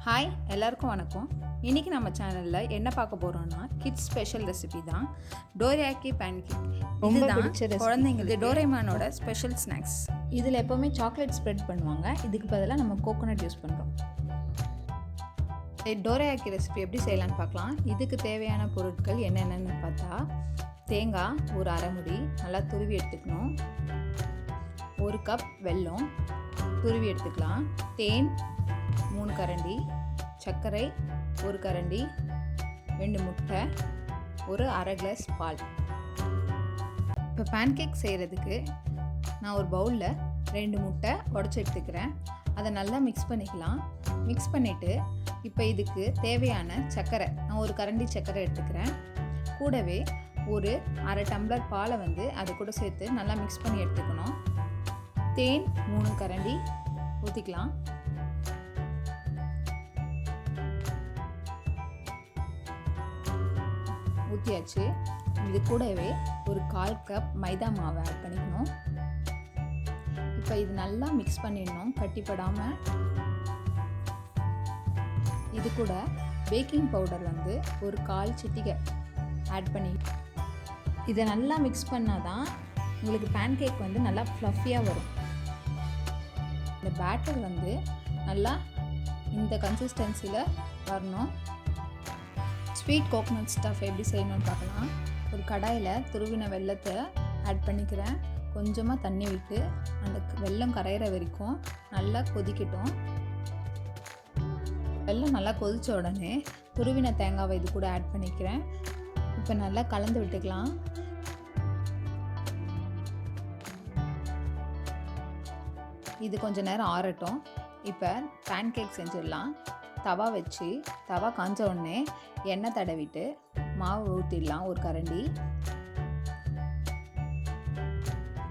Hi எல்லாருக்கும் வணக்கம். இன்றைக்கி நம்ம சேனலில் என்ன பார்க்க போகிறோன்னா கிட்ஸ் ஸ்பெஷல் ரெசிபி தான் dorayaki pancake. ரொம்ப பிடிச்ச ரெசிபி. குழந்தைங்களுக்கு டோரேமானோட ஸ்பெஷல் ஸ்நாக்ஸ். இதில் எப்போவுமே சாக்லேட் ஸ்ப்ரெட் பண்ணுவாங்க, இதுக்கு பதிலாக நம்ம கோகோனட் யூஸ் பண்ணுறோம். dorayaki ரெசிபி எப்படி செய்யலான்னு பார்க்கலாம். இதுக்கு தேவையான பொருட்கள் என்னென்னு பார்த்தா, தேங்காய் ஒரு அரை முடி நல்லா துருவி எடுத்துக்கணும், 1 கப் வெல்லம் துருவி எடுத்துக்கலாம், தேன் 3 கரண்டி, சர்க்கரை 1 கரண்டி, 2 முட்டை, ஒரு அரை கிளாஸ் பால். இப்போ பேன்கேக் செய்கிறதுக்கு நான் ஒரு பவுலில் 2 முட்டை உடச்சி எடுத்துக்கிறேன். அதை நல்லா மிக்ஸ் பண்ணிக்கலாம். மிக்ஸ் பண்ணிவிட்டு இப்போ இதுக்கு தேவையான சர்க்கரை நான் 1 கரண்டி சர்க்கரை எடுத்துக்கிறேன். கூடவே ஒரு அரை டம்ளர் பாலை அது கூட சேர்த்து நல்லா மிக்ஸ் பண்ணி எடுத்துக்கணும். தேன் 3 கரண்டி ஊற்றிக்கலாம். ஊற்றியாச்சு. இது கூடவே ஒரு 1/4 கப் மைதா மாவை ஆட் பண்ணிக்கணும். இப்போ இது நல்லா மிக்ஸ் பண்ணிடணும் கட்டிப்படாமல். இது கூட பேக்கிங் பவுடர் ஒரு 1/4 சிட்டிகை ஆட் பண்ணி இதை நல்லா மிக்ஸ் பண்ணால் தான் உங்களுக்கு பேன்கேக் நல்லா ஃப்ளஃபியாக வரும். இந்த பேட்டர் நல்லா இந்த கன்சிஸ்டன்சியில் வரணும். ஸ்வீட் கோகோனட் ஸ்டஃப் எப்படி செய்யணும்னு பார்க்கலாம். ஒரு கடாயில் துருவின வெல்லத்தை ஆட் பண்ணிக்கிறேன். கொஞ்சமாக தண்ணி விட்டு அந்த வெல்லம் கரையிற வரைக்கும் நல்லா கொதிக்கட்டும். வெல்லம் நல்லா கொதித்த உடனே துருவின தேங்காவை இது கூட ஆட் பண்ணிக்கிறேன். இப்போ நல்லா கலந்து விட்டுக்கலாம். இது கொஞ்சம் நேரம் ஆறட்டும். இப்போ பேன்கேக் செஞ்சிடலாம். தவா வச்சு தவா காஞ்ச உடனே எண்ணெய் தடவிட்டு மாவு ஊற்றிடலாம் 1 கரண்டி.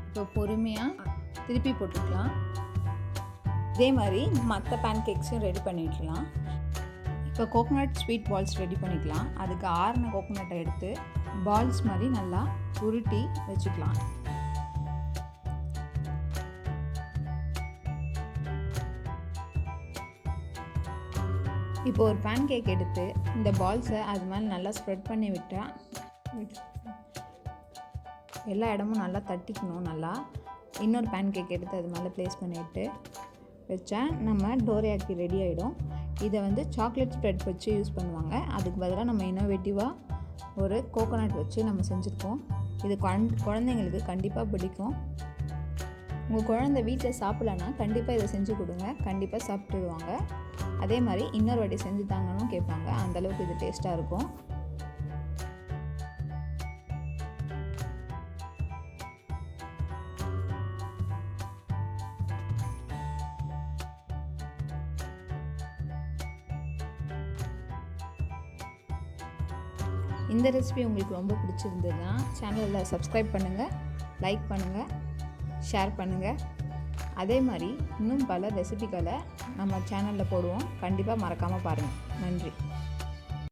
இப்போ பொறுமையாக திருப்பி போட்டுக்கலாம். இதே மாதிரி மற்ற பேன்கேக்ஸும் ரெடி பண்ணிடலாம். இப்போ கோகோனட் ஸ்வீட் பால்ஸ் ரெடி பண்ணிக்கலாம். அதுக்கு ஆறின கோகோனட்டை எடுத்து பால்ஸ் மாதிரி நல்லா உருட்டி வச்சுக்கலாம். இப்போ ஒரு பேன்கேக் எடுத்து இந்த பால்ஸை அது மேலே நல்லா ஸ்ப்ரெட் பண்ணி விட்டால் எல்லா இடமும் நல்லா தட்டிக்கணும். நல்லா இன்னொரு பேன்கேக் எடுத்து அது மேலே ப்ளேஸ் பண்ணிவிட்டு வச்சா நம்ம டோரையாக்கி ரெடி ஆகிடும். இதை சாக்லேட் ஸ்ப்ரெட் வச்சு யூஸ் பண்ணுவாங்க. அதுக்கு பதிலாக நம்ம இன்னோவேட்டிவாக ஒரு கோகோனட் வச்சு நம்ம செஞ்சுருக்கோம். இது குழந்தைங்களுக்கு கண்டிப்பாக பிடிக்கும். உங்கள் குழந்தை வீட்டில் சாப்பிட்லன்னா கண்டிப்பாக இதை செஞ்சு கொடுங்க, கண்டிப்பாக சாப்பிட்டுடுவாங்க. அதே மாதிரி இன்னொரு வாட்டி செஞ்சு தாங்கன்னு கேட்பாங்க. அந்தளவுக்கு இது டேஸ்ட்டாக இருக்கும். இந்த ரெசிபி உங்களுக்கு ரொம்ப பிடிச்சிருந்ததுன்னா சேனலில் சப்ஸ்கிரைப் பண்ணுங்கள், லைக் பண்ணுங்கள், ஷேர் பண்ணுங்கள். அதே மாதிரி இன்னும் பல ரெசிபிகளை நம்ம சேனலில் போடுவோம். கண்டிப்பாக மறக்காமல் பாருங்கள். நன்றி.